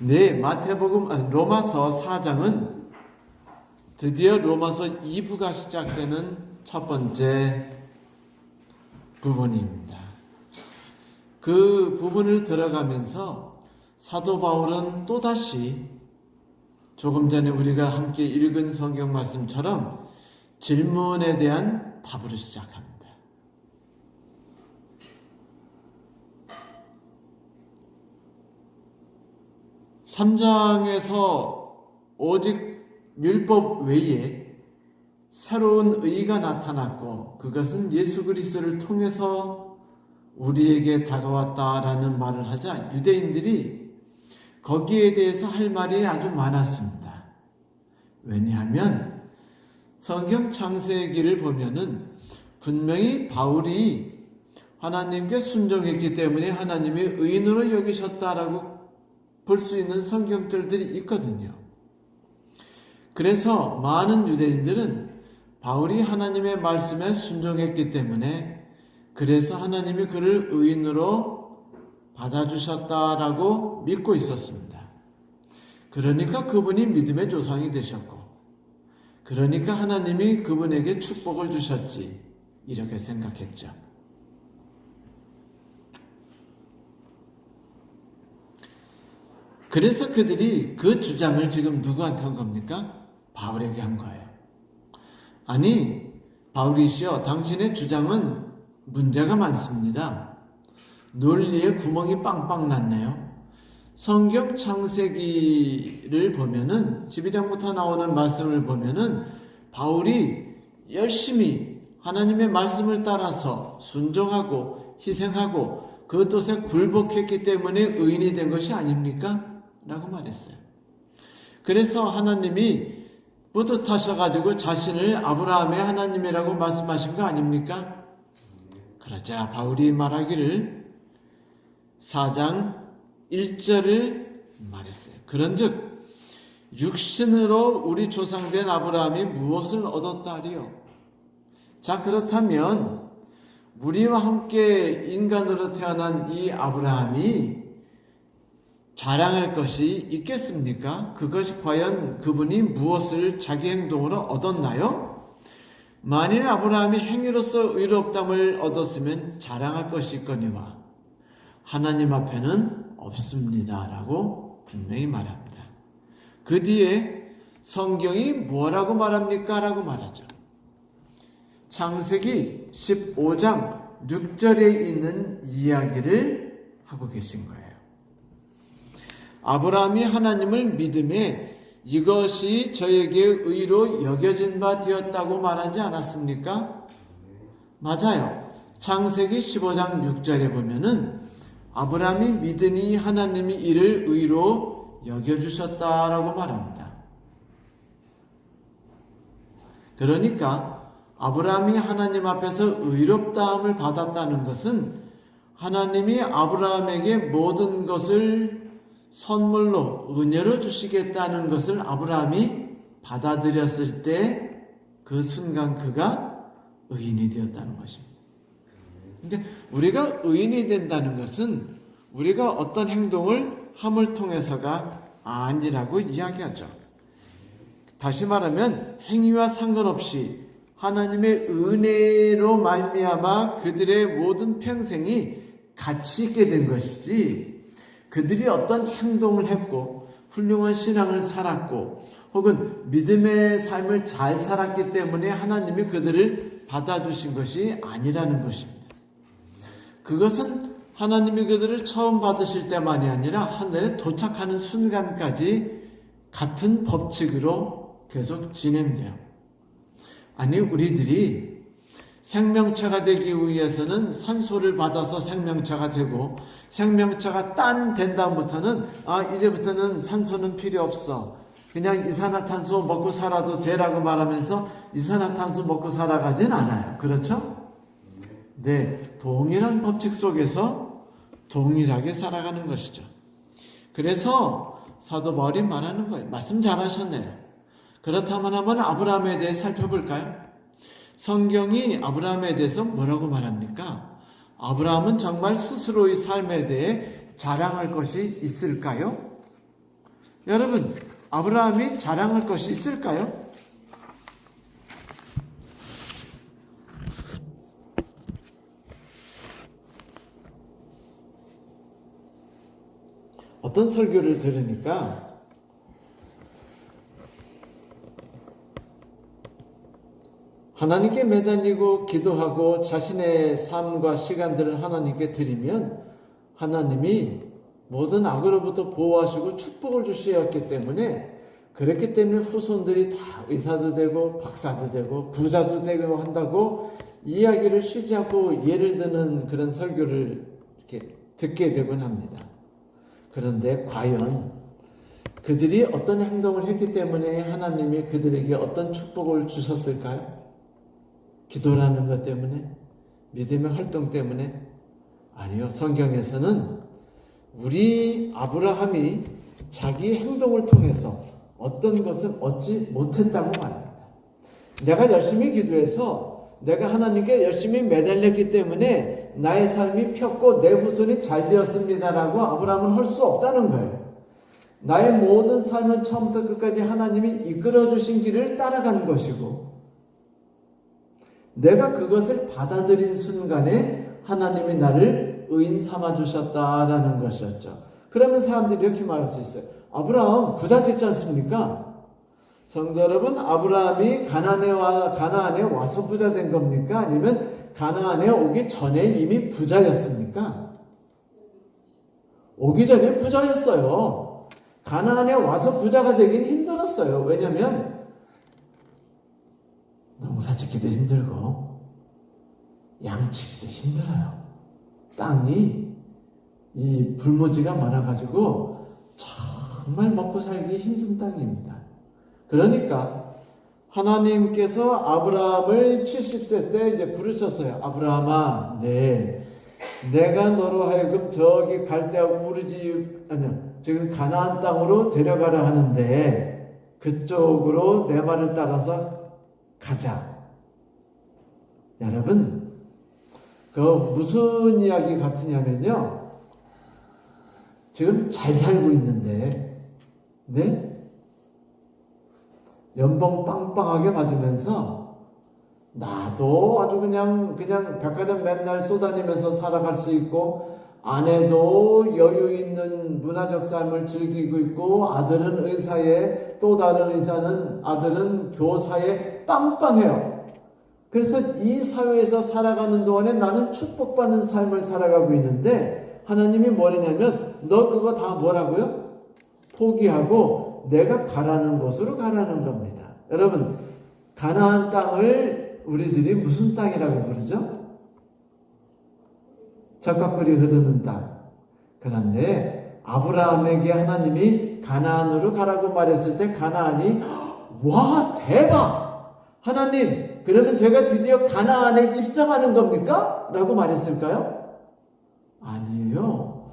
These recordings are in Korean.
네, 로마서 4장은 드디어 로마서 2부가 시작되는 첫 번째 부분입니다. 그 부분을 들어가면서 사도 바울은 또다시 조금 전에 우리가 함께 읽은 성경 말씀처럼 질문에 대한 답으로 시작합니다. 3장에서 오직 율법 외에 새로운 의가 나타났고 그것은 예수 그리스도를 통해서 우리에게 다가왔다라는 말을 하자 유대인들이 거기에 대해서 할 말이 아주 많았습니다. 왜냐하면 성경 창세기를 보면은 분명히 바울이 하나님께 순종했기 때문에 하나님이 의인으로 여기셨다라고 볼 수 있는 성경들이 있거든요. 그래서 많은 유대인들은 바울이 하나님의 말씀에 순종했기 때문에 그래서 하나님이 그를 의인으로 받아주셨다라고 믿고 있었습니다. 그러니까 그분이 믿음의 조상이 되셨고 그러니까 하나님이 그분에게 축복을 주셨지 이렇게 생각했죠. 그래서 그들이 그 주장을 지금 누구한테 한 겁니까? 바울에게 한 거예요. 아니, 바울이시여, 당신의 주장은 문제가 많습니다. 논리에 구멍이 빵빵 났네요. 성경 창세기를 보면은 12장부터 나오는 말씀을 보면은 바울이 열심히 하나님의 말씀을 따라서 순종하고 희생하고 그 뜻에 굴복했기 때문에 의인이 된 것이 아닙니까? 라고 말했어요. 그래서 하나님이 뿌듯하셔가지고 자신을 아브라함의 하나님이라고 말씀하신 거 아닙니까? 그러자 바울이 말하기를 4장 1절을 말했어요. 그런즉 육신으로 우리 조상된 아브라함이 무엇을 얻었다 하리요? 자, 그렇다면 우리와 함께 인간으로 태어난 이 아브라함이 자랑할 것이 있겠습니까? 그것이 과연 그분이 무엇을 자기 행동으로 얻었나요? 만일 아브라함이 행위로서 의롭담을 얻었으면 자랑할 것이 있거니와 하나님 앞에는 없습니다 라고 분명히 말합니다. 그 뒤에 성경이 뭐라고 말합니까? 라고 말하죠. 창세기 15장 6절에 있는 이야기를 하고 계신 거예요. 아브라함이 하나님을 믿음에 이것이 저에게 의로 여겨진 바 되었다고 말하지 않았습니까? 맞아요. 창세기 15장 6절에 보면은 아브라함이 믿으니 하나님이 이를 의로 여겨주셨다라고 말합니다. 그러니까 아브라함이 하나님 앞에서 의롭다함을 받았다는 것은 하나님이 아브라함에게 모든 것을 선물로 은혜로 주시겠다는 것을 아브라함이 받아들였을 때 그 순간 그가 의인이 되었다는 것입니다. 그러니까 우리가 의인이 된다는 것은 우리가 어떤 행동을 함을 통해서가 아니라고 이야기하죠. 다시 말하면 행위와 상관없이 하나님의 은혜로 말미암아 그들의 모든 평생이 가치 있게 된 것이지 그들이 어떤 행동을 했고 훌륭한 신앙을 살았고 혹은 믿음의 삶을 잘 살았기 때문에 하나님이 그들을 받아주신 것이 아니라는 것입니다. 그것은 하나님이 그들을 처음 받으실 때만이 아니라 하늘에 도착하는 순간까지 같은 법칙으로 계속 진행돼요. 아니, 우리들이 생명체가 되기 위해서는 산소를 받아서 생명체가 되고 생명체가 딴 된 다음부터는 이제부터는 산소는 필요 없어. 그냥 이산화탄소 먹고 살아도 되라고 말하면서 이산화탄소 먹고 살아가진 않아요. 그렇죠? 네, 동일한 법칙 속에서 동일하게 살아가는 것이죠. 그래서 사도 바울이 말하는 거예요. 말씀 잘하셨네요. 그렇다면 한번 아브라함에 대해 살펴볼까요? 성경이 아브라함에 대해서 뭐라고 말합니까? 아브라함은 정말 스스로의 삶에 대해 자랑할 것이 있을까요? 여러분, 아브라함이 자랑할 것이 있을까요? 어떤 설교를 들으니까 하나님께 매달리고 기도하고 자신의 삶과 시간들을 하나님께 드리면 하나님이 모든 악으로부터 보호하시고 축복을 주시었기 때문에, 그렇기 때문에 후손들이 다 의사도 되고 박사도 되고 부자도 되고 한다고 이야기를 쉬지 않고 예를 드는 그런 설교를 이렇게 듣게 되곤 합니다. 그런데 과연 그들이 어떤 행동을 했기 때문에 하나님이 그들에게 어떤 축복을 주셨을까요? 기도라는 것 때문에? 믿음의 활동 때문에? 아니요. 성경에서는 우리 아브라함이 자기 행동을 통해서 어떤 것을 얻지 못했다고 말합니다. 내가 열심히 기도해서 내가 하나님께 열심히 매달렸기 때문에 나의 삶이 폈고 내 후손이 잘 되었습니다라고 아브라함은 할 수 없다는 거예요. 나의 모든 삶은 처음부터 끝까지 하나님이 이끌어 주신 길을 따라간 것이고, 내가 그것을 받아들인 순간에 하나님이 나를 의인 삼아 주셨다라는 것이었죠. 그러면 사람들이 이렇게 말할 수 있어요. 아브라함 부자 됐지 않습니까? 성도 여러분, 아브라함이 가나안에 와서 부자 된 겁니까? 아니면 가나안에 오기 전에 이미 부자였습니까? 오기 전에 부자였어요. 가나안에 와서 부자가 되긴 힘들었어요. 왜냐하면 농사 짓기도 힘들고 양치기도 힘들어요. 땅이 이 불모지가 많아가지고 정말 먹고 살기 힘든 땅입니다. 그러니까 하나님께서 아브라함을 70세 때 이제 부르셨어요. 아브라함아, 네, 내가 너로 하여금 저기 갈대아 우르지, 아니요, 지금 가나안 땅으로 데려가려 하는데 그쪽으로 내 말을 따라서 가자. 여러분, 그 무슨 이야기 같으냐면요, 지금 잘 살고 있는데, 네? 연봉 빵빵하게 받으면서 나도 아주 그냥 백화점 맨날 쏘다니면서 살아갈 수 있고, 아내도 여유 있는 문화적 삶을 즐기고 있고, 아들은 의사에, 또 다른 의사는 아들은 교사에 빵빵해요. 그래서 이 사회에서 살아가는 동안에 나는 축복받는 삶을 살아가고 있는데, 하나님이 뭐냐면 너 그거 다 뭐라고요? 포기하고 내가 가라는 곳으로 가라는 겁니다. 여러분, 가나안 땅을 우리들이 무슨 땅이라고 부르죠? 적각꿀이 흐르는 땅. 그런데 아브라함에게 하나님이 가나안으로 가라고 말했을 때 가나안이 와, 대박! 하나님, 그러면 제가 드디어 가나안에 입성하는 겁니까? 라고 말했을까요? 아니에요.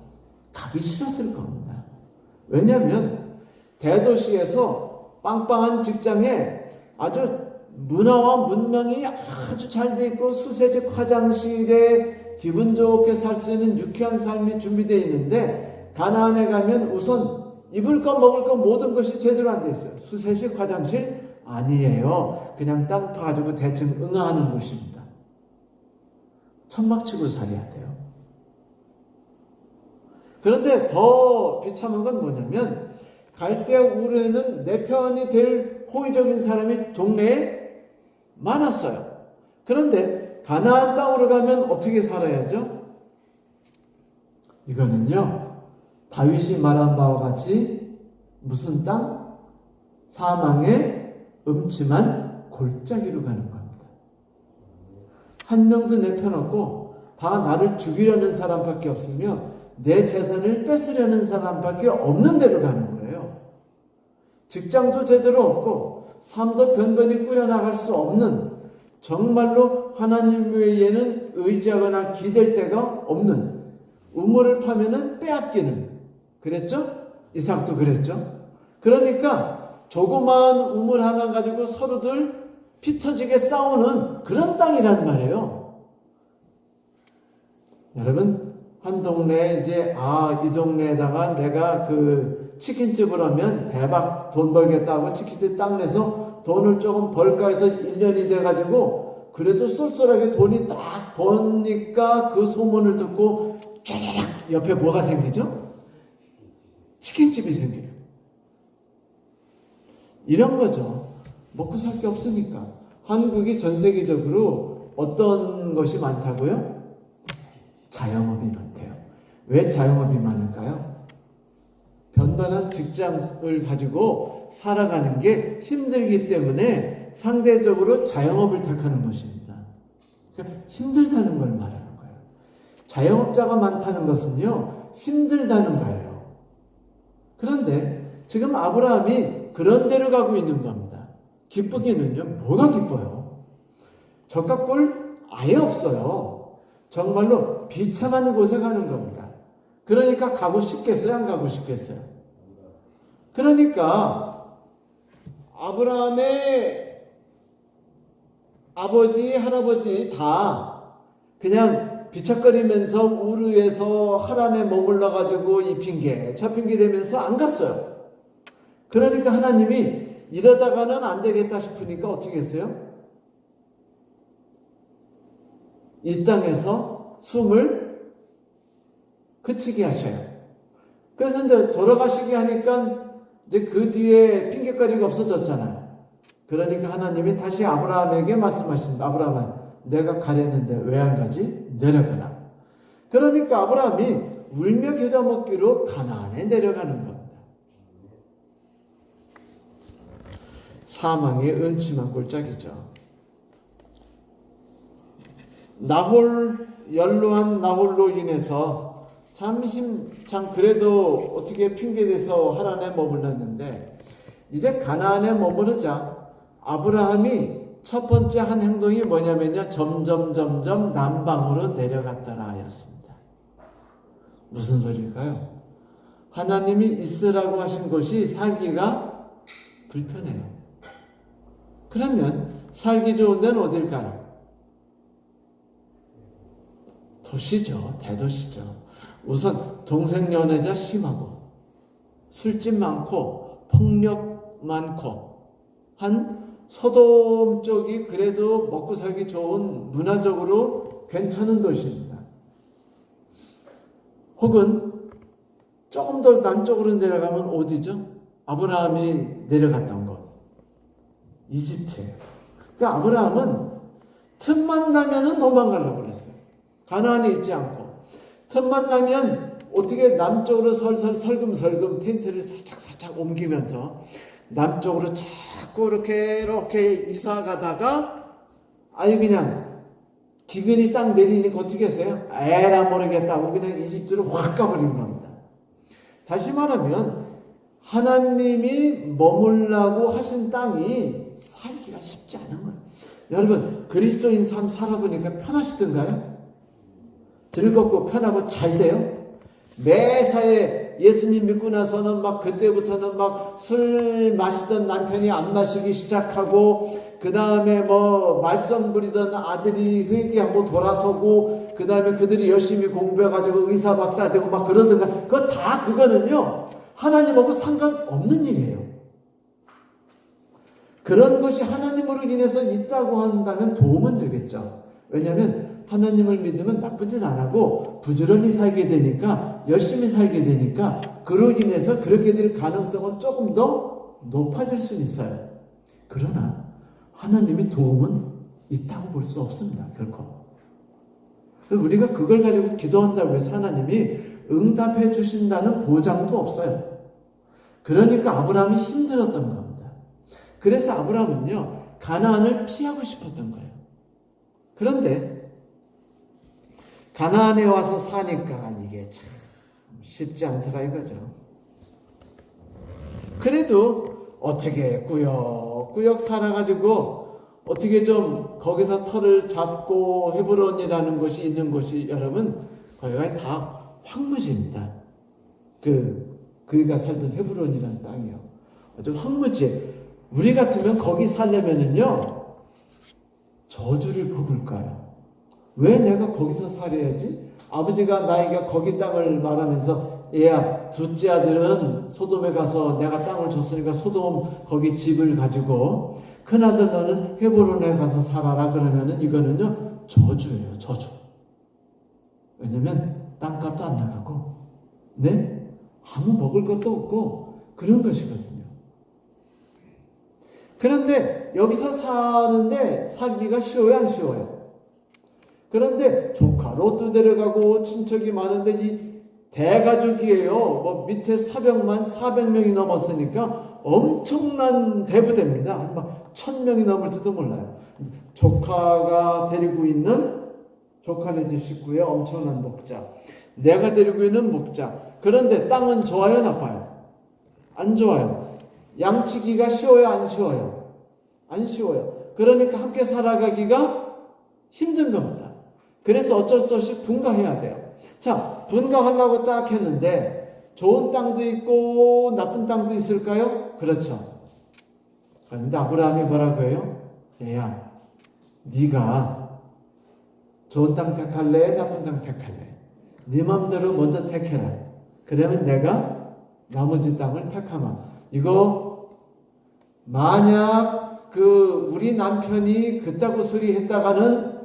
가기 싫었을 겁니다. 왜냐하면 대도시에서 빵빵한 직장에 아주 문화와 문명이 아주 잘 돼 있고 수세적 화장실에 기분 좋게 살 수 있는 유쾌한 삶이 준비되어 있는데, 가나안에 가면 우선 입을 거 먹을 거 모든 것이 제대로 안 돼 있어요. 수세식 화장실 아니에요. 그냥 땅 파가지고 대충 응아하는 곳입니다. 천막치고 살아야 돼요. 그런데 더 비참한 건 뭐냐면, 갈대아 우르에는 내 편이 될 호의적인 사람이 동네에 많았어요. 그런데 가나안 땅으로 가면 어떻게 살아야죠? 이거는요, 다윗이 말한 바와 같이 무슨 땅? 사망의 음침한 골짜기로 가는 겁니다. 한 명도 내 편 없고 다 나를 죽이려는 사람밖에 없으며 내 재산을 뺏으려는 사람밖에 없는 데로 가는 거예요. 직장도 제대로 없고 삶도 변변히 꾸려나갈 수 없는, 정말로 하나님 외에는 의지하거나 기댈 데가 없는, 우물을 파면은 빼앗기는, 그랬죠? 이삭도 그랬죠? 그러니까 조그마한 우물 하나 가지고 서로들 피 터지게 싸우는 그런 땅이란 말이에요. 여러분, 한 동네에 이제 이 동네에다가 내가 그 치킨집을 하면 대박 돈 벌겠다고 치킨집 딱 내서 돈을 조금 벌까 해서 1년이 돼가지고 그래도 쏠쏠하게 돈이 딱 버니까 그 소문을 듣고 쫙 옆에 뭐가 생기죠? 치킨집이 생겨요. 이런 거죠. 먹고 살 게 없으니까. 한국이 전 세계적으로 어떤 것이 많다고요? 자영업이 많대요. 왜 자영업이 많을까요? 변변한 직장을 가지고 살아가는 게 힘들기 때문에 상대적으로 자영업을 택하는 것입니다. 그러니까 힘들다는 걸 말하는 거예요. 자영업자가 많다는 것은요, 힘들다는 거예요. 그런데 지금 아브라함이 그런 데로 가고 있는 겁니다. 기쁘기는요, 뭐가 기뻐요? 적합골 아예 없어요. 정말로 비참한 곳에 가는 겁니다. 그러니까 가고 싶겠어요? 안 가고 싶겠어요? 그러니까 아브라함의 아버지, 할아버지 다 그냥 비척거리면서 우르에서 하란에 머물러 가지고 이 핑계 저 핑계 대면서 안 갔어요. 그러니까 하나님이 이러다가는 안 되겠다 싶으니까 어떻게 했어요? 이 땅에서 숨을 그치게 하셔요. 그래서 이제 돌아가시게 하니까 이제 그 뒤에 핑계거리가 없어졌잖아요. 그러니까 하나님이 다시 아브라함에게 말씀하십니다. 아브라함아, 내가 가려는데 왜 안 가지? 내려가라. 그러니까 아브라함이 울며 겨자 먹기로 가나안에 내려가는 겁니다. 사망의 음침한 골짜기죠. 연로한 나홀로 인해서 참 그래도 어떻게 핑계대서 하란에 머물렀는데 이제 가나안에 머무르자 아브라함이 첫 번째 한 행동이 뭐냐면요, 점점 남방으로 내려갔더라 하였습니다. 무슨 소리일까요? 하나님이 있으라고 하신 곳이 살기가 불편해요. 그러면 살기 좋은 데는 어딜까요? 도시죠. 대도시죠. 우선 동성연애자 심하고 술집 많고 폭력 많고 한 소돔 쪽이 그래도 먹고 살기 좋은 문화적으로 괜찮은 도시입니다. 혹은 조금 더 남쪽으로 내려가면 어디죠? 아브라함이 내려갔던 곳. 이집트예요. 그 아브라함은 틈만 나면은 도망가려고 그랬어요. 가나안에 있지 않고 틈만 나면 어떻게 남쪽으로 설금설금 텐트를 살짝 옮기면서 남쪽으로 자꾸 이렇게 이사 가다가 그냥 기근이 딱 내리니까 어떻게 했어요? 에라 모르겠다고 그냥 이집트로 확 가버린 겁니다. 다시 말하면 하나님이 머물라고 하신 땅이 살기가 쉽지 않은 거예요. 여러분, 그리스도인 삶 살아보니까 편하시던가요? 즐겁고 편하고 잘 돼요? 매사에 예수님 믿고 나서는 막 그때부터는 막 술 마시던 남편이 안 마시기 시작하고, 그 다음에 뭐 말썽 부리던 아들이 회개하고 돌아서고, 그 다음에 그들이 열심히 공부해가지고 의사 박사 되고 막 그러던가. 그거는요, 하나님하고 상관없는 일이에요. 그런 것이 하나님으로 인해서 있다고 한다면 도움은 되겠죠. 왜냐하면 하나님을 믿으면 나쁜 짓 안 하고 부지런히 살게 되니까, 열심히 살게 되니까 그로 인해서 그렇게 될 가능성은 조금 더 높아질 수 있어요. 그러나 하나님이 도움은 있다고 볼 수 없습니다. 결코. 우리가 그걸 가지고 기도한다고 해서 하나님이 응답해 주신다는 보장도 없어요. 그러니까 아브라함이 힘들었던 겁니다. 그래서 아브라함은요, 가나안을 피하고 싶었던 거예요. 그런데 가나안에 와서 사니까 이게 참 쉽지 않더라 이거죠. 그래도 어떻게 꾸역꾸역 살아가지고 어떻게 좀 거기서 터를 잡고, 헤브론이라는 곳이 있는 곳이 여러분 거기가 다 황무지입니다. 그가 살던 헤브론이라는 땅이요. 아주 황무지. 우리 같으면 거기 살려면은요 저주를 뽑을 거예요. 왜 내가 거기서 살아야지? 아버지가 나에게 거기 땅을 말하면서 얘야 둘째 아들은 소돔에 가서 내가 땅을 줬으니까 소돔 거기 집을 가지고 큰아들 너는 헤브론에 가서 살아라 그러면은 이거는요 저주예요. 저주. 왜냐면 땅값도 안 나가고 네? 아무 먹을 것도 없고 그런 것이거든요. 그런데 여기서 사는데 살기가 쉬워요 안 쉬워요? 그런데 조카 롯도 데려가고 친척이 많은데 이 대가족이에요. 뭐 밑에 사병만 400명이 넘었으니까 엄청난 대부대입니다. 한 막 1000명이 넘을지도 몰라요. 조카가 데리고 있는 조카네 집 식구의 엄청난 목자, 내가 데리고 있는 목자. 그런데 땅은 좋아요 나빠요? 안 좋아요. 양치기가 쉬워요 안 쉬워요? 안 쉬워요. 그러니까 함께 살아가기가 힘든 겁니다. 그래서 어쩔 수 없이 분가해야 돼요. 자, 분가하려고 딱 했는데 좋은 땅도 있고 나쁜 땅도 있을까요? 그렇죠. 그런데 아브라함이 뭐라고 해요? 얘야, 네가 좋은 땅 택할래? 나쁜 땅 택할래? 네 맘대로 먼저 택해라. 그러면 내가 나머지 땅을 택하마. 이거 만약 우리 남편이 그따구 소리 했다가는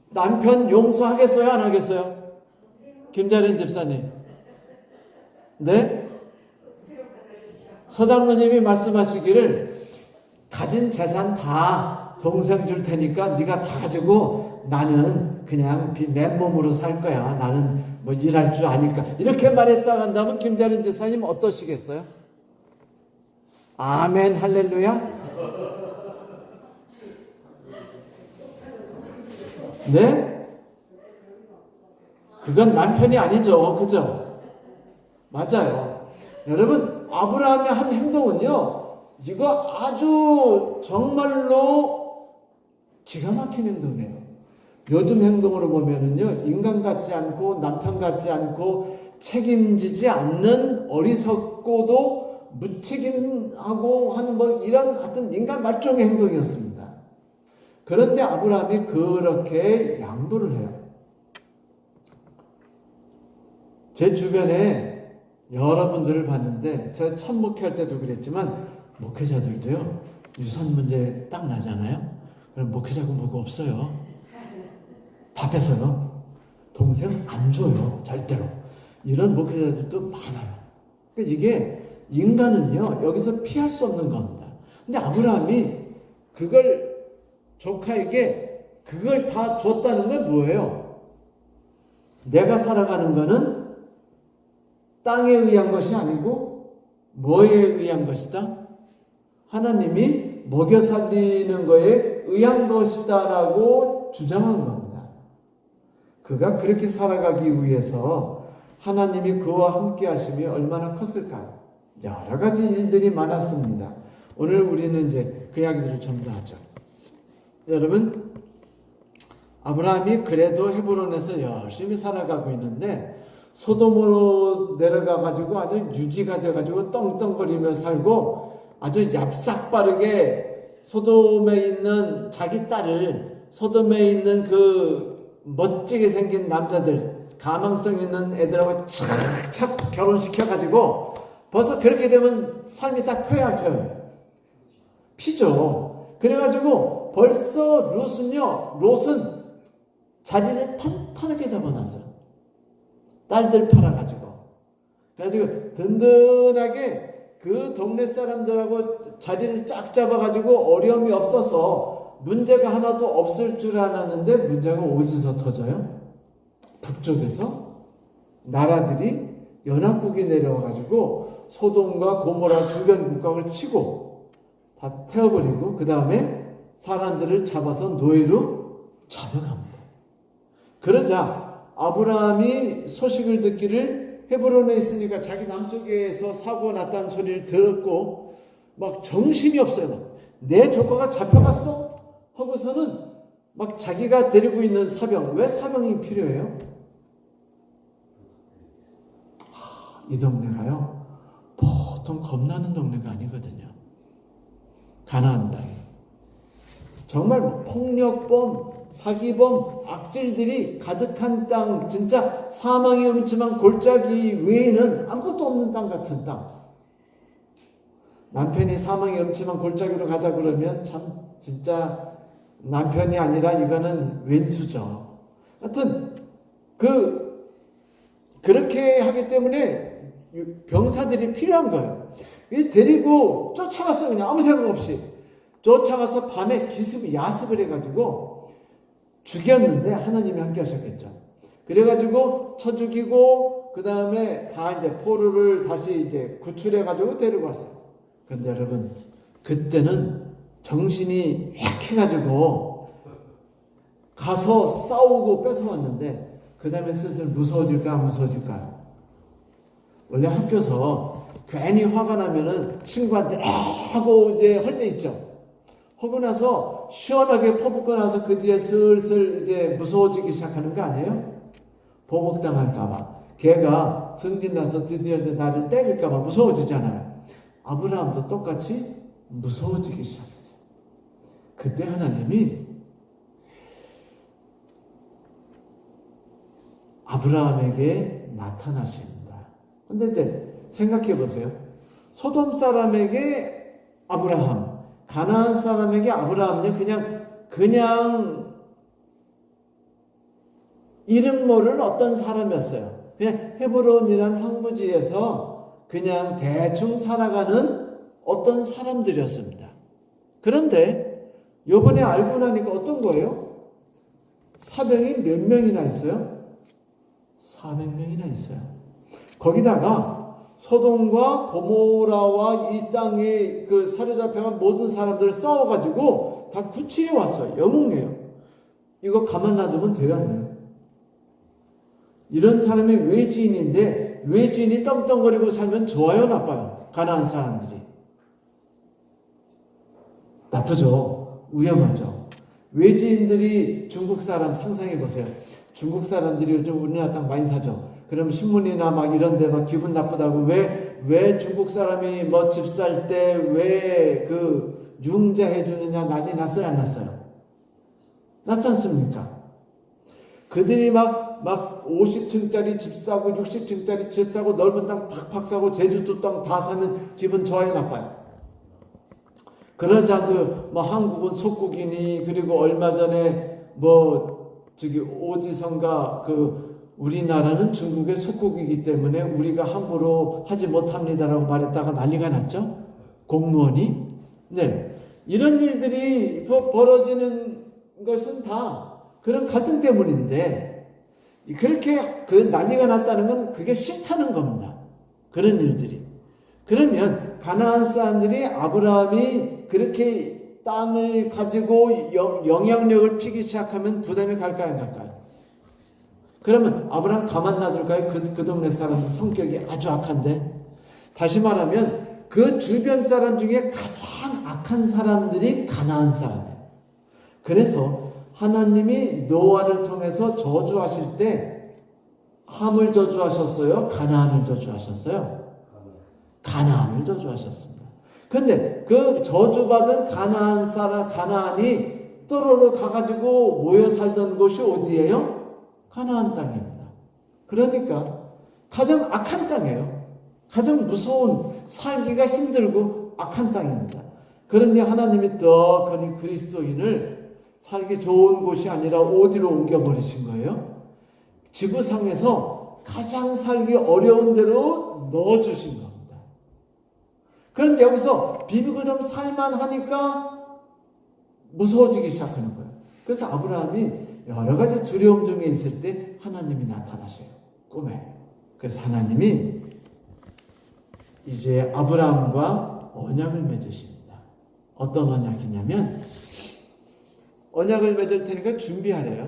남편 용서하겠어요? 안 하겠어요? 김자린 집사님. 네? 서장로님이 말씀하시기를 가진 재산 다 동생 줄 테니까 네가 다 가지고 나는 그냥 맨몸으로 살 거야. 나는 뭐 일할 줄 아니까. 이렇게 말했다 한다면 김자린 집사님 어떠시겠어요? 아멘 할렐루야? 네? 그건 남편이 아니죠. 그죠? 맞아요. 여러분, 아브라함의 한 행동은요, 이거 아주 정말로 기가 막힌 행동이에요. 요즘 행동으로 보면은요, 인간 같지 않고 남편 같지 않고 책임지지 않는 어리석고도 무책임하고 한 뭐 이런 하여튼 인간 말종의 행동이었습니다. 그런데 아브라함이 그렇게 양보를 해요. 제 주변에 여러분들을 봤는데 제가 첫 목회할 때도 그랬지만 목회자들도요 유산 문제 딱 나잖아요. 그럼 목회자고 뭐가 없어요. 다 뺏어요. 동생 안 줘요. 절대로. 이런 목회자들도 많아요. 그러니까 이게 인간은요 여기서 피할 수 없는 겁니다. 근데 아브라함이 그걸 조카에게 그걸 다 줬다는 건 뭐예요? 내가 살아가는 거는 땅에 의한 것이 아니고 뭐에 의한 것이다? 하나님이 먹여 살리는 거에 의한 것이다라고 주장한 겁니다. 그가 그렇게 살아가기 위해서 하나님이 그와 함께 하심이 얼마나 컸을까요? 여러 가지 일들이 많았습니다. 오늘 우리는 이제 그 이야기들을 좀 더 하죠. 여러분, 아브라함이 그래도 헤브론에서 열심히 살아가고 있는데 소돔으로 내려가가지고 아주 유지가 돼가지고 떵떵거리며 살고 아주 얍삭빠르게 소돔에 있는 자기 딸을 소돔에 있는 그 멋지게 생긴 남자들 가망성 있는 애들하고 착착 결혼시켜가지고 벌써 그렇게 되면 삶이 딱 펴야 펴요. 피죠. 그래가지고 벌써 롯은 자리를 탄탄하게 잡아놨어요. 딸들 팔아가지고. 그래가지고 든든하게 그 동네 사람들하고 자리를 쫙 잡아가지고 어려움이 없어서 문제가 하나도 없을 줄 알았는데 문제가 어디서 터져요? 북쪽에서 나라들이 연합국이 내려와가지고 소돔과 고모라 주변 국가를 치고 다 태워버리고 그 다음에 사람들을 잡아서 노예로 잡아갑니다. 그러자 아브라함이 소식을 듣기를 헤브론에 있으니까 자기 남쪽에서 사고가 났다는 소리를 들었고 막 정신이 없어요. 내 조카가 잡혀갔어? 하고서는 막 자기가 데리고 있는 사병, 왜 사병이 필요해요? 이 동네가요 보통 겁나는 동네가 아니거든요. 가나안 땅 정말 폭력범, 사기범, 악질들이 가득한 땅, 진짜 사망이 음침한 골짜기 외에는 아무것도 없는 땅 같은 땅. 남편이 사망이 음침한 골짜기로 가자 그러면 참 진짜 남편이 아니라 이거는 왼수죠. 하여튼 그렇게 하기 때문에 병사들이 필요한 거예요. 데리고 쫓아갔어요. 그냥 아무 생각 없이 쫓아가서 밤에 야습을 해가지고 죽였는데 하나님이 함께 하셨겠죠. 그래가지고 쳐 죽이고 그 다음에 다 이제 포로를 다시 이제 구출해가지고 데리고 왔어요. 근데 여러분 그때는 정신이 확 해가지고 가서 싸우고 뺏어왔는데 그 다음에 슬슬 무서워질까 안 무서워질까요? 원래 학교에서 괜히 화가 나면은 친구한테 하고 이제 할 때 있죠. 하고 나서 시원하게 퍼붓고 나서 그 뒤에 슬슬 이제 무서워지기 시작하는 거 아니에요? 보복당할까봐. 걔가 승진나서 드디어 나를 때릴까봐 무서워지잖아요. 아브라함도 똑같이 무서워지기 시작했어요. 그때 하나님이 아브라함에게 나타나십니다. 근데 이제 생각해 보세요. 소돔 사람에게 아브라함, 가나안 사람에게 아브라함은 그냥 이름 모르는 어떤 사람이었어요. 그냥 헤브론이라는 황무지에서 그냥 대충 살아가는 어떤 사람들이었습니다. 그런데 요번에 알고 나니까 어떤 거예요? 사병이 몇 명이나 있어요? 400명이나 있어요. 거기다가 소돔과 고모라와 이 땅에 그 사로잡혀간 모든 사람들을 싸워가지고 다 구치해 왔어요. 영웅이에요. 이거 가만 놔두면 돼요, 안 돼요? 이런 사람이 외지인인데 외지인이 떵떵거리고 살면 좋아요, 나빠요? 가나안 사람들이 나쁘죠. 위험하죠. 외지인들이 중국 사람 상상해 보세요. 중국 사람들이 요즘 우리나라 땅 많이 사죠. 그럼 신문이나 막 이런 데 막 기분 나쁘다고 왜 중국 사람이 뭐 집 살 때 왜 그 융자 해주느냐 난리 났어요, 안 났어요? 났지 않습니까? 그들이 막 50층짜리 집 사고 60층짜리 집 사고 넓은 땅 팍팍 사고 제주도 땅 다 사면 기분 좋아요, 나빠요? 그러지 않도 뭐 한국은 속국이니 그리고 얼마 전에 어디선가 우리나라는 중국의 속국이기 때문에 우리가 함부로 하지 못합니다라고 말했다가 난리가 났죠. 공무원이. 네. 이런 일들이 벌어지는 것은 다 그런 갈등 때문인데 그렇게 난리가 났다는 건 그게 싫다는 겁니다. 그런 일들이. 그러면 가나안 사람들이 아브라함이 그렇게 땅을 가지고 영향력을 피기 시작하면 부담이 갈까요, 안 갈까요? 그러면 아브라함 가만 놔둘까요? 그 동네 사람들 성격이 아주 악한데. 다시 말하면 그 주변 사람 중에 가장 악한 사람들이 가나안 사람이에요. 그래서 하나님이 노아를 통해서 저주하실 때 함을 저주하셨어요? 가나안을 저주하셨어요? 가나안을 저주하셨습니다. 근데 그 저주받은 가나안이 또로로 가가지고 모여 살던 곳이 어디예요? 가나안 땅입니다. 그러니까 가장 악한 땅이에요. 가장 무서운, 살기가 힘들고 악한 땅입니다. 그런데 하나님이 떡하니 그리스도인을 살기 좋은 곳이 아니라 어디로 옮겨버리신 거예요? 지구상에서 가장 살기 어려운 데로 넣어주신 겁니다. 그런데 여기서 비비고 좀 살만하니까 무서워지기 시작하는 거예요. 그래서 아브라함이 여러 가지 두려움 중에 있을 때 하나님이 나타나셔요. 꿈에. 그래서 하나님이 이제 아브라함과 언약을 맺으십니다. 어떤 언약이냐면 언약을 맺을 테니까 준비하래요.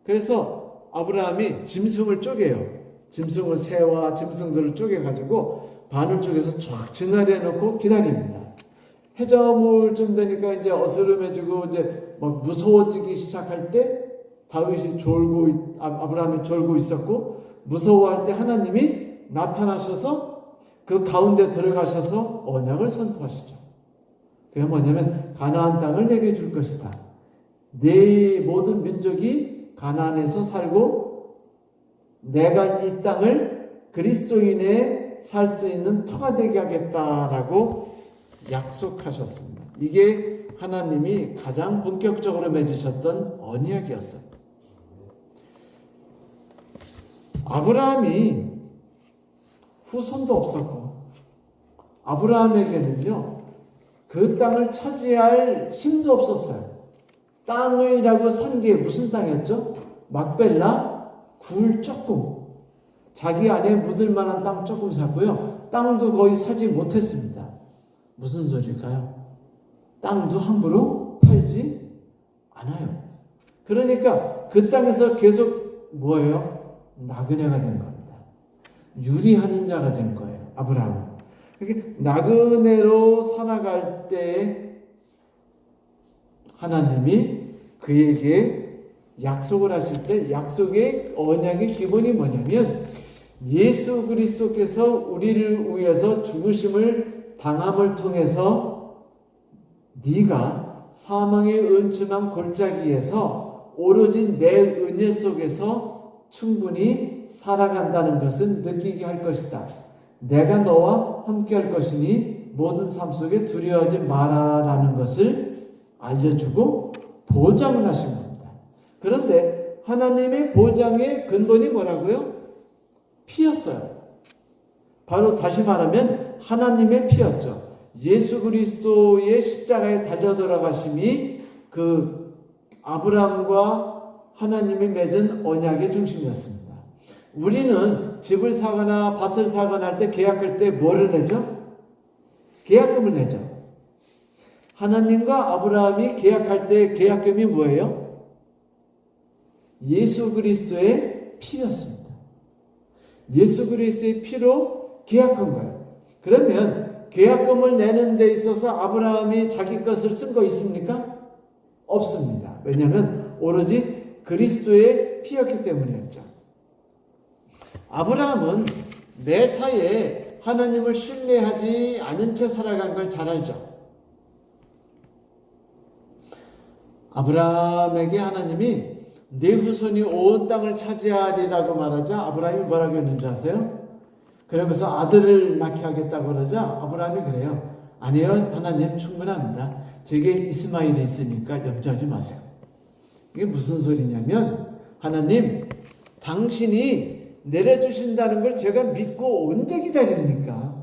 그래서 아브라함이 짐승을 쪼개요. 짐승을 새와 짐승들을 쪼개가지고 반을 쪼개서 쫙 진화해 놓고 기다립니다. 해저물쯤 되니까 이제 어스름해지고 이제 막 무서워지기 시작할 때 다윗이 아브라함이 졸고 있었고 무서워할 때 하나님이 나타나셔서 그 가운데 들어가셔서 언약을 선포하시죠. 그게 뭐냐면 가나안 땅을 내게 줄 것이다. 네 모든 민족이 가나안에서 살고 내가 이 땅을 그리스도인의 살 수 있는 터가 되게 하겠다라고 약속하셨습니다. 이게 하나님이 가장 본격적으로 맺으셨던 언약이었어요. 아브라함이 후손도 없었고 아브라함에게는요 그 땅을 차지할 힘도 없었어요. 땅이라고 산 게 무슨 땅이었죠? 막벨라 굴 조금, 자기 안에 묻을 만한 땅 조금 샀고요. 땅도 거의 사지 못했습니다. 무슨 소리일까요? 땅도 함부로 팔지 않아요. 그러니까 그 땅에서 계속 뭐예요? 나그네가 된 겁니다. 유리한 자가 된 거예요. 아브라함은. 나그네로 살아갈 때 하나님이 그에게 약속을 하실 때 약속의 언약의 기본이 뭐냐면 예수 그리스도께서 우리를 위해서 죽으심을 당함을 통해서 네가 사망의 음침한 골짜기에서 오로지 내 은혜 속에서 충분히 살아간다는 것을 느끼게 할 것이다. 내가 너와 함께 할 것이니 모든 삶 속에 두려워하지 마라라는 것을 알려주고 보장을 하신 겁니다. 그런데 하나님의 보장의 근본이 뭐라고요? 피였어요. 바로 다시 말하면 하나님의 피였죠. 예수 그리스도의 십자가에 달려 돌아가심이 그 아브라함과 하나님이 맺은 언약의 중심이었습니다. 우리는 집을 사거나 밭을 사거나 할 때 계약할 때 뭐를 내죠? 계약금을 내죠. 하나님과 아브라함이 계약할 때 계약금이 뭐예요? 예수 그리스도의 피였습니다. 예수 그리스도의 피로 계약한 거예요. 그러면 계약금을 내는 데 있어서 아브라함이 자기 것을 쓴 거 있습니까? 없습니다. 왜냐하면 오로지 그리스도의 피였기 때문이었죠. 아브라함은 매사에 하나님을 신뢰하지 않은 채 살아간 걸 잘 알죠. 아브라함에게 하나님이 네 후손이 온 땅을 차지하리라고 말하자 아브라함이 뭐라고 했는지 아세요? 그러면서 아들을 낳게 하겠다고 그러자 아브라함이 그래요. 아니요, 하나님 충분합니다. 제게 이스마엘이 있으니까 염려하지 마세요. 이게 무슨 소리냐면 하나님 당신이 내려주신다는 걸 제가 믿고 언제 기다립니까?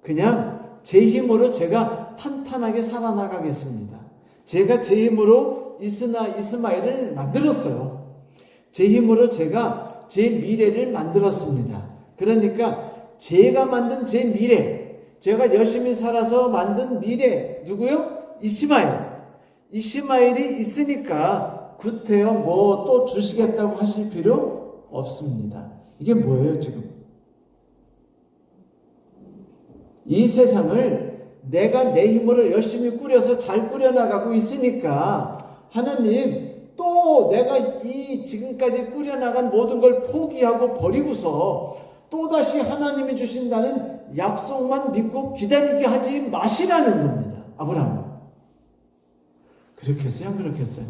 그냥 제 힘으로 제가 탄탄하게 살아나가겠습니다. 제가 제 힘으로 이스마엘을 만들었어요. 제 힘으로 제가 제 미래를 만들었습니다. 그러니까 제가 만든 제 미래, 제가 열심히 살아서 만든 미래, 누구요? 이스마엘이 있으니까 구태여 뭐 또 주시겠다고 하실 필요 없습니다. 이게 뭐예요 지금? 이 세상을 내가 내 힘으로 열심히 꾸려서 잘 꾸려나가고 있으니까 하나님 또 내가 이 지금까지 꾸려나간 모든 걸 포기하고 버리고서 또다시 하나님이 주신다는 약속만 믿고 기다리게 하지 마시라는 겁니다. 아브라함은. 그렇겠어요? 안 그렇겠어요?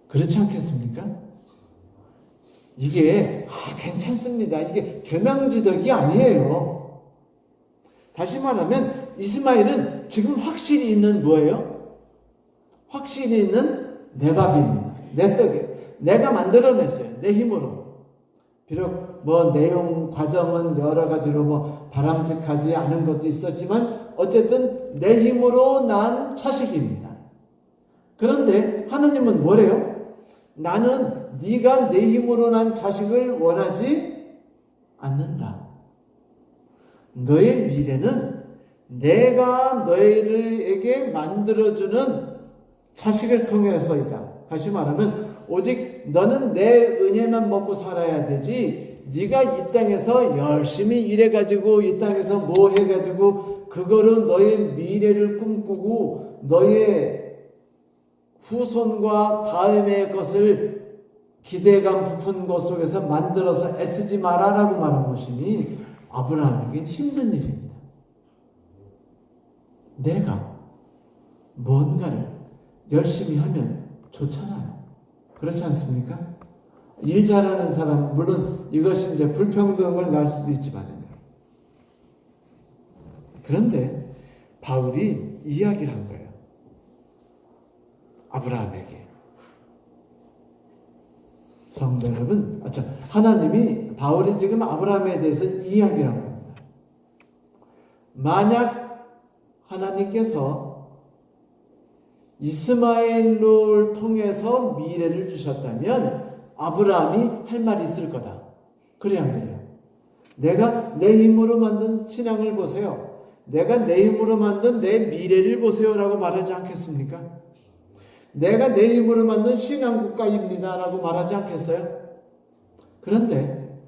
그렇지 않겠습니까? 이게 괜찮습니다. 이게 겨명지덕이 아니에요. 다시 말하면 이스마엘은 지금 확실히 있는 뭐예요? 확실히 있는 내 밥입니다. 내 떡이에요. 내가 만들어냈어요. 내 힘으로. 비록 뭐 내용 과정은 여러 가지로 뭐 바람직하지 않은 것도 있었지만 어쨌든 내 힘으로 난 자식입니다. 그런데 하나님은 뭐래요? 나는 네가 내 힘으로 난 자식을 원하지 않는다. 너의 미래는 내가 너희에게 만들어주는 자식을 통해서이다. 다시 말하면 오직 너는 내 은혜만 먹고 살아야 되지 네가 이 땅에서 열심히 일해가지고 이 땅에서 뭐 해가지고 그거로 너의 미래를 꿈꾸고 너의 후손과 다음의 것을 기대감 부푼 것 속에서 만들어서 애쓰지 마라라고 말한 것이니 아브라함에겐 힘든 일입니다. 내가 뭔가를 열심히 하면 좋잖아요. 그렇지 않습니까? 일 잘하는 사람, 물론 이것이 이제 불평등을 낳을 수도 있지만요. 그런데 바울이 이야기를 한 거예요. 아브라함에게. 성도 여러분, 하나님이 바울이 지금 아브라함에 대해서 이야기를 한 겁니다. 만약 하나님께서 이스마엘을 통해서 미래를 주셨다면 아브라함이 할 말이 있을 거다. 그래야 안 그래요? 내가 내 힘으로 만든 신앙을 보세요. 내가 내 힘으로 만든 내 미래를 보세요라고 말하지 않겠습니까? 내가 내 힘으로 만든 신앙국가입니다라고 말하지 않겠어요? 그런데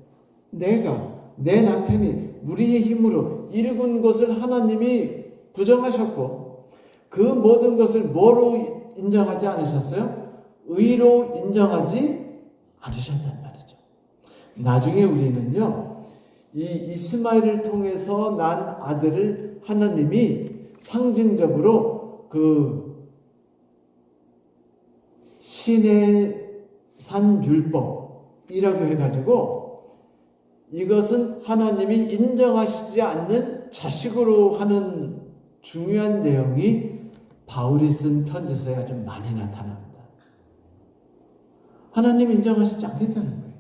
내가, 내 남편이 우리의 힘으로 이룬 것을 하나님이 부정하셨고 그 모든 것을 뭐로 인정하지 않으셨어요? 의로 인정하지 않으셨단 말이죠. 나중에 우리는요, 이 이스마엘을 통해서 난 아들을 하나님이 상징적으로 그 신의 산 율법이라고 해가지고 이것은 하나님이 인정하시지 않는 자식으로 하는 중요한 내용이 바울이 쓴 편지서에 아주 많이 나타납니다. 하나님 인정하시지 않겠다는 거예요.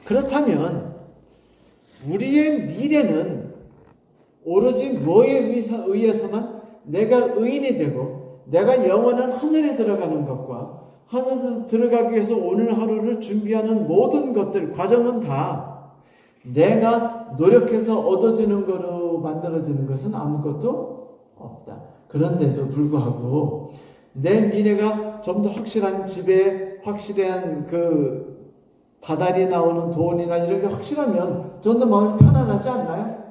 그렇다면 우리의 미래는 오로지 뭐에 의해서만 내가 의인이 되고 내가 영원한 하늘에 들어가는 것과 하늘에 들어가기 위해서 오늘 하루를 준비하는 모든 것들, 과정은 다 내가 노력해서 얻어지는 거로 만들어지는 것은 아무것도 없다. 그런데도 불구하고 내 미래가 좀 더 확실한 집에 확실한 그 다달이 나오는 돈이나 이런 게 확실하면 좀 더 마음이 편안하지 않나요?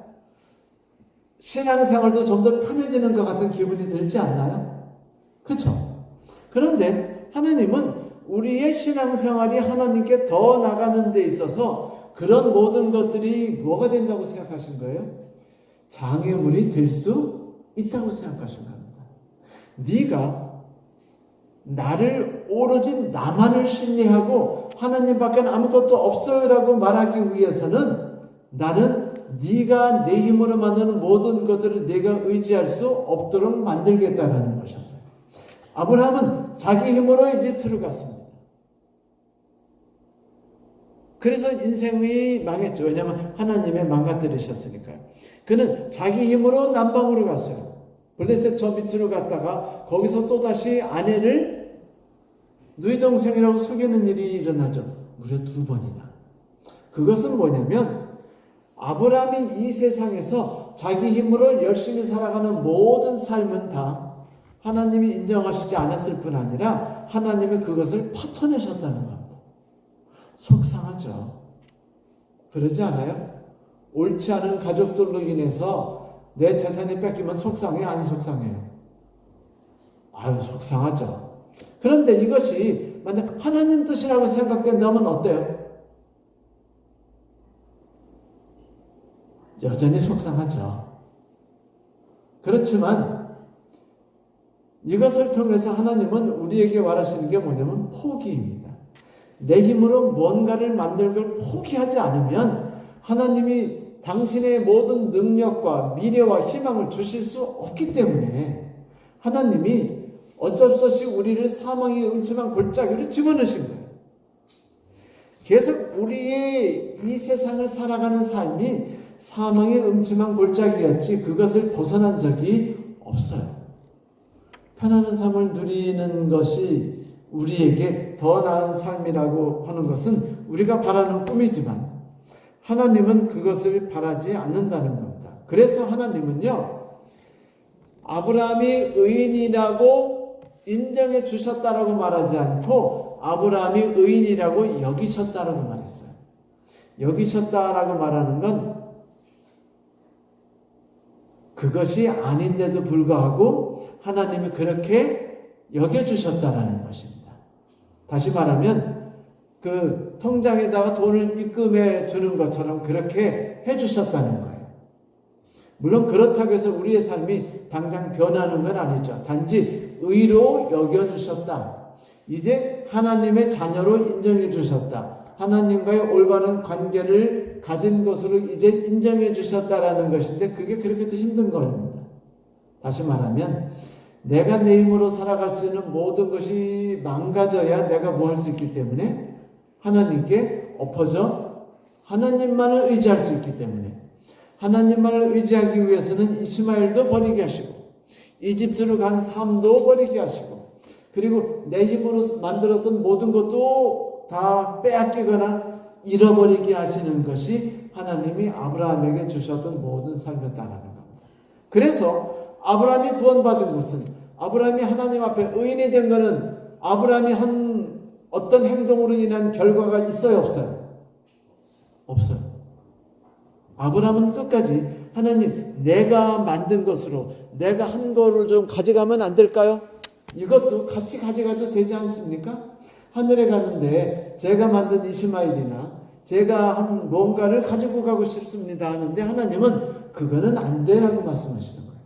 신앙생활도 좀 더 편해지는 것 같은 기분이 들지 않나요? 그렇죠? 그런데 하나님은 우리의 신앙생활이 하나님께 더 나가는 데 있어서 그런 모든 것들이 뭐가 된다고 생각하신 거예요? 장애물이 될 수 있다고 생각하신 겁니다. 네가 나를 오로지 나만을 신뢰하고 하나님밖에 아무것도 없어요라고 말하기 위해서는 나는 네가 내 힘으로 만드는 모든 것들을 내가 의지할 수 없도록 만들겠다는 것이었어요. 아브라함은 자기 힘으로 이집트로 갔습니다. 그래서 인생이 망했죠. 왜냐하면 하나님의 망가뜨리셨으니까요. 그는 자기 힘으로 남방으로 갔어요. 블레셋 저 밑으로 갔다가 거기서 또다시 아내를 누이 동생이라고 속이는 일이 일어나죠. 무려 2번이나. 그것은 뭐냐면 아브라함이 이 세상에서 자기 힘으로 열심히 살아가는 모든 삶은 다 하나님이 인정하시지 않았을 뿐 아니라 하나님이 그것을 퍼터내셨다는 겁니다. 속상하죠. 그러지 않아요? 옳지 않은 가족들로 인해서 내 재산이 뺏기면 속상해요? 안 속상해요? 아유, 속상하죠. 그런데 이것이 만약 하나님 뜻이라고 생각된다면 어때요? 여전히 속상하죠. 그렇지만 이것을 통해서 하나님은 우리에게 말하시는 게 뭐냐면 포기입니다. 내 힘으로 뭔가를 만들 걸 포기하지 않으면 하나님이 당신의 모든 능력과 미래와 희망을 주실 수 없기 때문에 하나님이 어쩔 수 없이 우리를 사망의 음침한 골짜기로 집어넣으신 거예요. 계속 우리의 이 세상을 살아가는 삶이 사망의 음침한 골짜기였지 그것을 벗어난 적이 없어요. 편안한 삶을 누리는 것이 우리에게 더 나은 삶이라고 하는 것은 우리가 바라는 꿈이지만 하나님은 그것을 바라지 않는다는 겁니다. 그래서 하나님은요, 아브라함이 의인이라고 인정해 주셨다라고 말하지 않고 아브라함이 의인이라고 여기셨다라고 말했어요. 여기셨다라고 말하는 건 그것이 아닌데도 불구하고 하나님이 그렇게 여겨주셨다라는 것입니다. 다시 말하면 그 통장에다가 돈을 입금해 주는 것처럼 그렇게 해주셨다는 거예요. 물론 그렇다고 해서 우리의 삶이 당장 변하는 건 아니죠. 단지 의로 여겨주셨다. 이제 하나님의 자녀로 인정해 주셨다. 하나님과의 올바른 관계를 가진 것으로 이제 인정해 주셨다라는 것인데 그게 그렇게 힘든 겁니다. 다시 말하면 내가 내 힘으로 살아갈 수 있는 모든 것이 망가져야 내가 뭐 할 수 있기 때문에 하나님께 엎어져 하나님만을 의지할 수 있기 때문에 하나님만을 의지하기 위해서는 이스마엘도 버리게 하시고 이집트로 간 삶도 버리게 하시고 그리고 내 힘으로 만들었던 모든 것도 다 빼앗기거나 잃어버리게 하시는 것이 하나님이 아브라함에게 주셨던 모든 삶이었다는 겁니다. 그래서 아브라함이 구원받은 것은 아브라함이 하나님 앞에 의인이 된 것은 아브라함이 한 어떤 행동으로 인한 결과가 있어요, 없어요? 없어요. 아브라함은 끝까지 하나님 내가 만든 것으로 내가 한 거를 좀 가져가면 안 될까요? 이것도 같이 가져가도 되지 않습니까? 하늘에 가는데 제가 만든 이스마엘이나 제가 한 뭔가를 가지고 가고 싶습니다 하는데 하나님은 그거는 안 되라고 말씀하시는 거예요.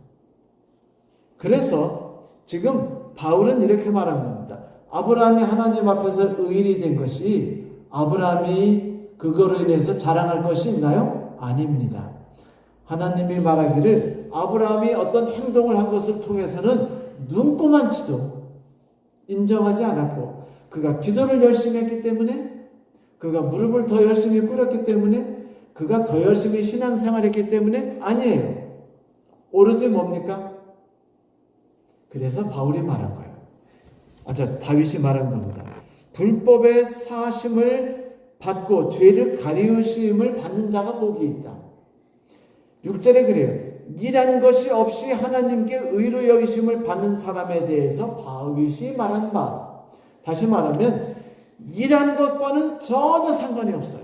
그래서 지금 바울은 이렇게 말한 겁니다. 아브라함이 하나님 앞에서 의인이 된 것이 아브라함이 그거로 인해서 자랑할 것이 있나요? 아닙니다. 하나님이 말하기를 아브라함이 어떤 행동을 한 것을 통해서는 눈꼬만치도 인정하지 않았고 그가 기도를 열심히 했기 때문에 그가 무릎을 더 열심히 꿇었기 때문에 그가 더 열심히 신앙생활했기 때문에 아니에요. 오로지 뭡니까? 그래서 바울이 말한 거예요. 다윗이 말한 겁니다. 불법의 사심을 받고 죄를 가리우심을 받는 자가 복이 있다. 6절에 그래요. 일한 것이 없이 하나님께 의로 여기심을 받는 사람에 대해서 다윗이 말한 바. 다시 말하면 일한 것과는 전혀 상관이 없어요.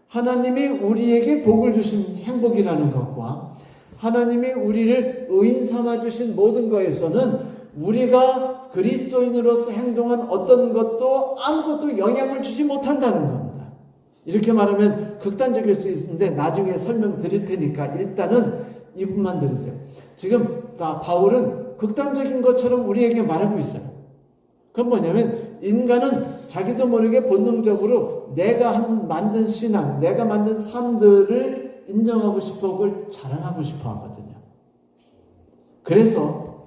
하나님이 우리에게 복을 주신 행복이라는 것과 하나님이 우리를 의인 삼아 주신 모든 것에서는 우리가 그리스도인으로서 행동한 어떤 것도 아무것도 영향을 주지 못한다는 겁니다. 이렇게 말하면 극단적일 수 있는데 나중에 설명드릴 테니까 일단은 이 부분만 들으세요. 지금 바울은 극단적인 것처럼 우리에게 말하고 있어요. 그건 뭐냐면 인간은 자기도 모르게 본능적으로 내가 만든 신앙, 내가 만든 삶들을 인정하고 싶어 그걸 자랑하고 싶어 하거든요. 그래서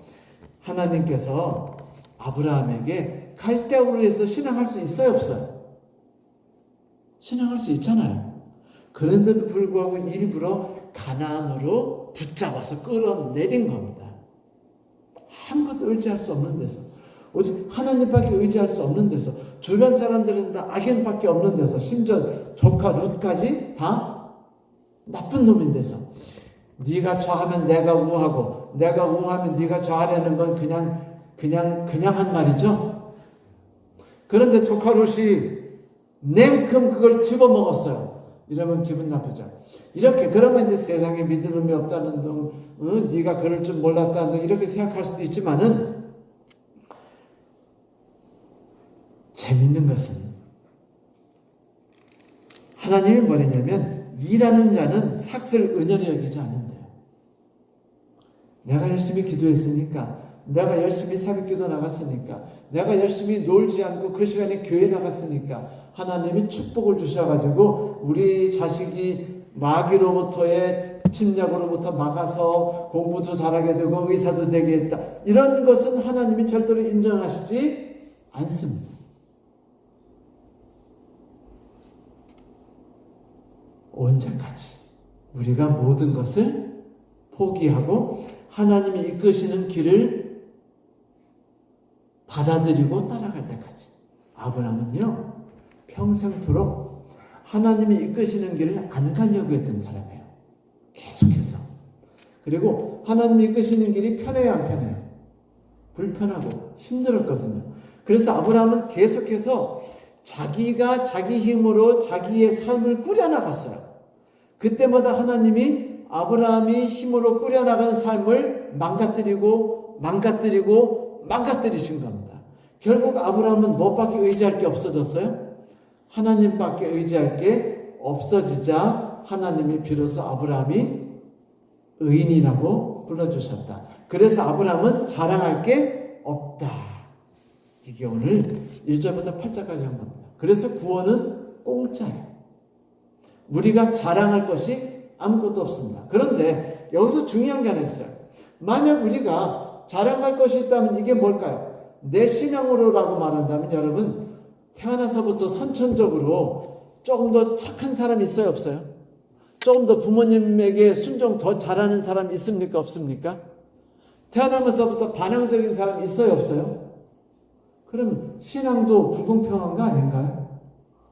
하나님께서 아브라함에게 갈대아우로 해서 신앙할 수 있어요, 없어요? 신앙할 수 있잖아요. 그런데도 불구하고 일부러 가나안으로 붙잡아서 끌어내린 겁니다. 아무것도 의지할 수 없는 데서, 오직 하나님밖에 의지할 수 없는 데서, 주변 사람들은 다 악인밖에 없는 데서, 심지어 조카 룻까지 다 나쁜 놈인 데서 네가 좌하면 내가 우하고 내가 우하면 네가 좌하려는 건 그냥 한 말이죠. 그런데 조카 룻이 냉큼 그걸 집어먹었어요. 이러면 기분 나쁘죠. 이렇게 그러면 이제 세상에 믿음이 없다는 둥, 네가 그럴 줄 몰랐다는 둥 이렇게 생각할 수도 있지만은 재밌는 것은 하나님이 뭐냐면 일하는 자는 삭슬 은연히 여기지 않는데요. 내가 열심히 기도했으니까, 내가 열심히 새벽기도 나갔으니까, 내가 열심히 놀지 않고 그 시간에 교회 나갔으니까 하나님이 축복을 주셔가지고 우리 자식이 마귀로부터의 침략으로부터 막아서 공부도 잘하게 되고 의사도 되게 했다. 이런 것은 하나님이 절대로 인정하시지 않습니다. 언제까지 우리가 모든 것을 포기하고 하나님이 이끄시는 길을 받아들이고 따라갈 때까지. 아브라함은요 평생토록 하나님이 이끄시는 길을 안 가려고 했던 사람이에요. 계속해서. 그리고 하나님이 이끄시는 길이 편해요, 안 편해요? 불편하고 힘들었거든요. 그래서 아브라함은 계속해서 자기가 자기 힘으로 자기의 삶을 꾸려나갔어요. 그때마다 하나님이 아브라함이 힘으로 꾸려나가는 삶을 망가뜨리신 겁니다. 결국 아브라함은 뭐밖에 의지할 게 없어졌어요? 하나님밖에 의지할 게 없어지자 하나님이 비로소 아브라함이 의인이라고 불러주셨다. 그래서 아브라함은 자랑할 게 없다. 이게 오늘 1절부터 8절까지 한 겁니다. 그래서 구원은 공짜예요. 우리가 자랑할 것이 아무것도 없습니다. 그런데 여기서 중요한 게 하나 있어요. 만약 우리가 자랑할 것이 있다면 이게 뭘까요? 내 신앙으로라고 말한다면 여러분, 태어나서부터 선천적으로 조금 더 착한 사람 있어요, 없어요? 조금 더 부모님에게 순종 더 잘하는 사람 있습니까, 없습니까? 태어나면서부터 반항적인 사람 있어요, 없어요? 그럼 신앙도 불공평한 거 아닌가요?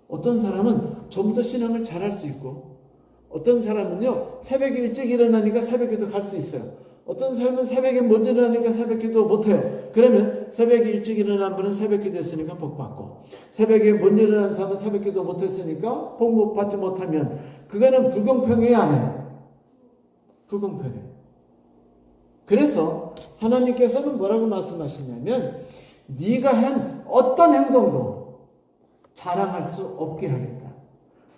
어떤 사람은 좀 더 신앙을 잘할 수 있고, 어떤 사람은요 새벽에 일찍 일어나니까 새벽기도 갈 수 있어요. 어떤 사람은 새벽에 못 일어나니까 새벽기도 못해요. 그러면 새벽에 일찍 일어난 분은 새벽기도 했으니까 복 받고, 새벽에 못 일어난 사람은 새벽기도 못했으니까 복 못 받지 못하면 그거는 불공평해요, 안 해요? 불공평해요. 그래서 하나님께서는 뭐라고 말씀하시냐면, 네가 한 어떤 행동도 자랑할 수 없게 하겠다.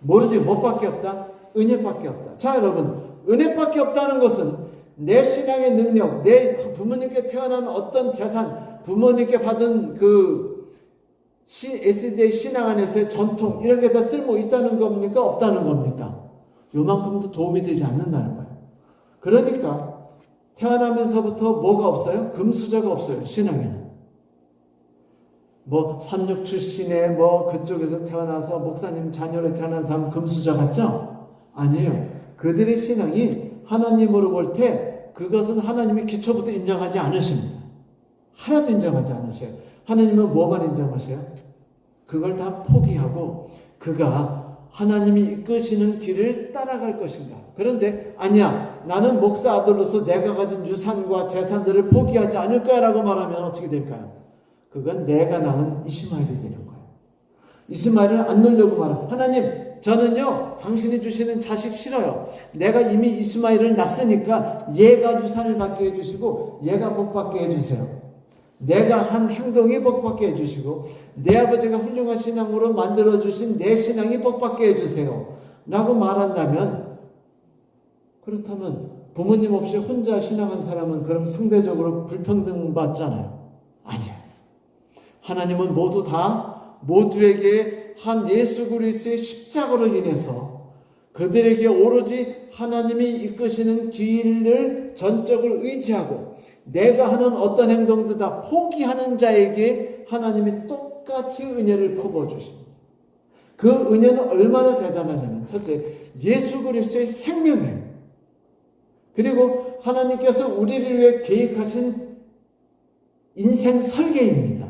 모르지, 뭐밖에 없다? 은혜밖에 없다. 자, 여러분, 은혜밖에 없다는 것은 내 신앙의 능력, 내 부모님께 태어난 어떤 재산, 부모님께 받은 그 SD의 신앙 안에서의 전통, 이런 게 다 쓸모 있다는 겁니까? 없다는 겁니까? 요만큼도 도움이 되지 않는다는 거예요. 그러니까 태어나면서부터 뭐가 없어요? 금수저가 없어요, 신앙에는. 뭐 삼육 출신의 뭐 그쪽에서 태어나서 목사님 자녀로 태어난 사람 금수저 같죠? 아니에요. 그들의 신앙이 하나님으로 볼 때 그것은 하나님의 기초부터 인정하지 않으십니다. 하나도 인정하지 않으셔요. 하나님은 뭐만 인정하셔요? 그걸 다 포기하고 그가 하나님이 이끄시는 길을 따라갈 것인가. 그런데 아니야, 나는 목사 아들로서 내가 가진 유산과 재산들을 포기하지 않을 거야 라고 말하면 어떻게 될까요? 그건 내가 낳은 이스마엘이 되는 거예요. 이스마엘을 안 놓으려고 말해요. 하나님, 저는요 당신이 주시는 자식 싫어요. 내가 이미 이스마엘을 낳았으니까 얘가 유산을 받게 해주시고 얘가 복받게 해주세요. 내가 한 행동이 복받게 해주시고 내 아버지가 훌륭한 신앙으로 만들어주신 내 신앙이 복받게 해주세요 라고 말한다면, 그렇다면 부모님 없이 혼자 신앙한 사람은 그럼 상대적으로 불평등 받잖아요. 아니에요. 하나님은 모두에게 한 예수 그리스도의 십자가로 인해서 그들에게 오로지 하나님이 이끄시는 길을 전적으로 의지하고 내가 하는 어떤 행동도 다 포기하는 자에게 하나님이 똑같이 은혜를 퍼부어주십니다. 그 은혜는 얼마나 대단하냐면, 첫째, 예수 그리스도의 생명이에요. 그리고 하나님께서 우리를 위해 계획하신 인생 설계입니다.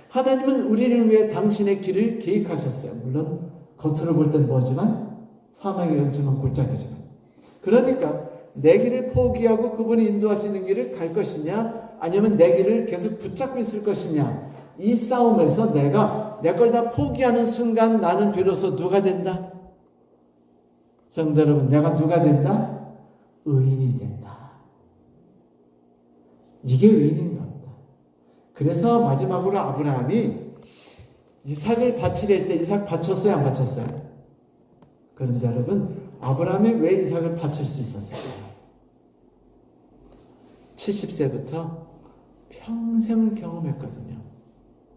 하나님은 우리를 위해 당신의 길을 계획하셨어요. 물론 겉으로 볼 땐 뭐지만 사망의 연증은 골짜기지만. 그러니까 내 길을 포기하고 그분이 인도하시는 길을 갈 것이냐, 아니면 내 길을 계속 붙잡고 있을 것이냐, 이 싸움에서 내가 내 걸 다 포기하는 순간 나는 비로소 누가 된다? 성도 여러분, 내가 누가 된다? 의인이 된다. 이게 의인인 겁니다. 그래서 마지막으로 아브라함이 이삭을 바치려 할 때 이삭 바쳤어요, 안 바쳤어요? 그런데 여러분, 아브라함이 왜 이삭을 바칠 수 있었어요? 70세부터 평생을 경험했거든요.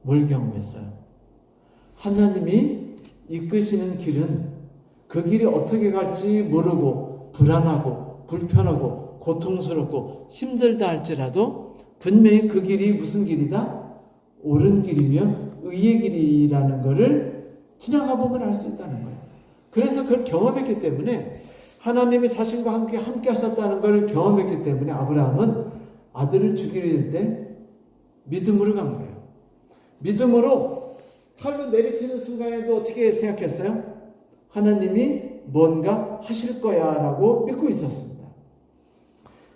뭘 경험했어요? 하나님이 이끄시는 길은 그 길이 어떻게 갈지 모르고 불안하고 불편하고 고통스럽고 힘들다 할지라도 분명히 그 길이 무슨 길이다? 옳은 길이며 의의 길이라는 것을 지나가 보면 알 수 있다는 거예요. 그래서 그걸 경험했기 때문에, 하나님이 자신과 함께 하셨다는 걸 경험했기 때문에 아브라함은 아들을 죽일 때 믿음으로 간 거예요. 믿음으로 칼로 내리치는 순간에도 어떻게 생각했어요? 하나님이 뭔가 하실 거야 라고 믿고 있었습니다.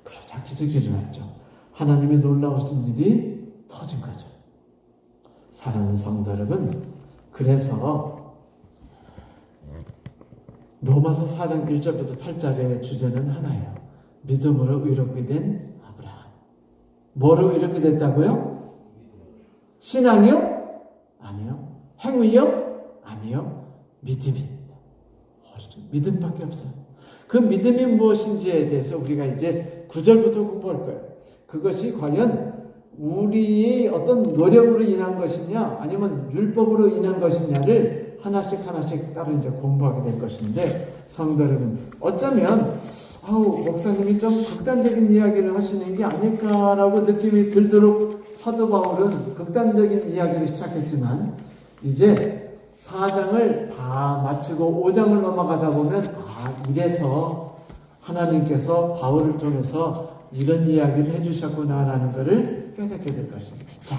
그러자 기적이 일어났죠. 하나님의 놀라우신 일이 터진 거죠. 사랑하는 성도 여러분, 그래서 로마서 4장 1절부터 8절의 주제는 하나예요. 믿음으로 의롭게 된 아브라함. 뭐로 의롭게 됐다고요? 신앙이요? 아니요. 행위요? 아니요. 믿음입니다. 믿음밖에 없어요. 그 믿음이 무엇인지에 대해서 우리가 이제 9절부터 공부할 거예요. 그것이 과연 우리의 어떤 노력으로 인한 것이냐 아니면 율법으로 인한 것이냐를 하나씩 하나씩 따로 이제 공부하게 될 것인데, 성도 여러분, 어쩌면 목사님이 좀 극단적인 이야기를 하시는 게 아닐까라고 느낌이 들도록 사도 바울은 극단적인 이야기를 시작했지만, 이제 4장을 다 마치고 5장을 넘어가다 보면 이래서 하나님께서 바울을 통해서 이런 이야기를 해주셨구나라는 것을 깨닫게 될 것입니다. 자,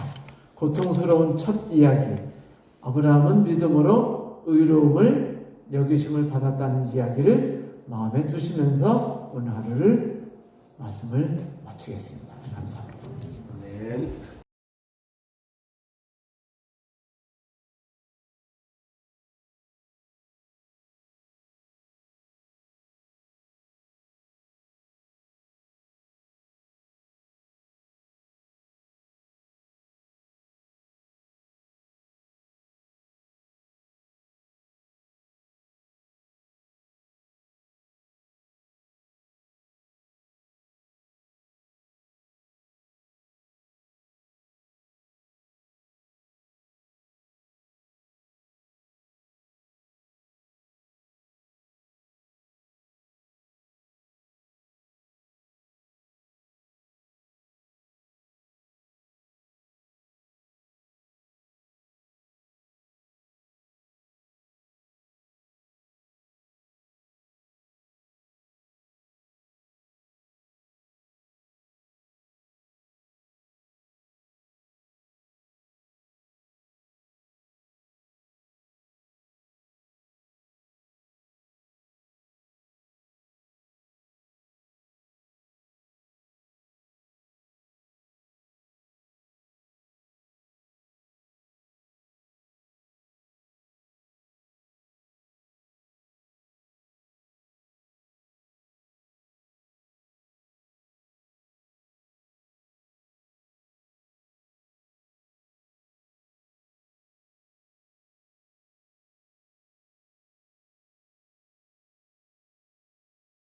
고통스러운 첫 이야기, 아브라함은 믿음으로 의로움을 여기심을 받았다는 이야기를 마음에 두시면서 오늘 하루를 말씀을 마치겠습니다. 감사합니다. 아멘.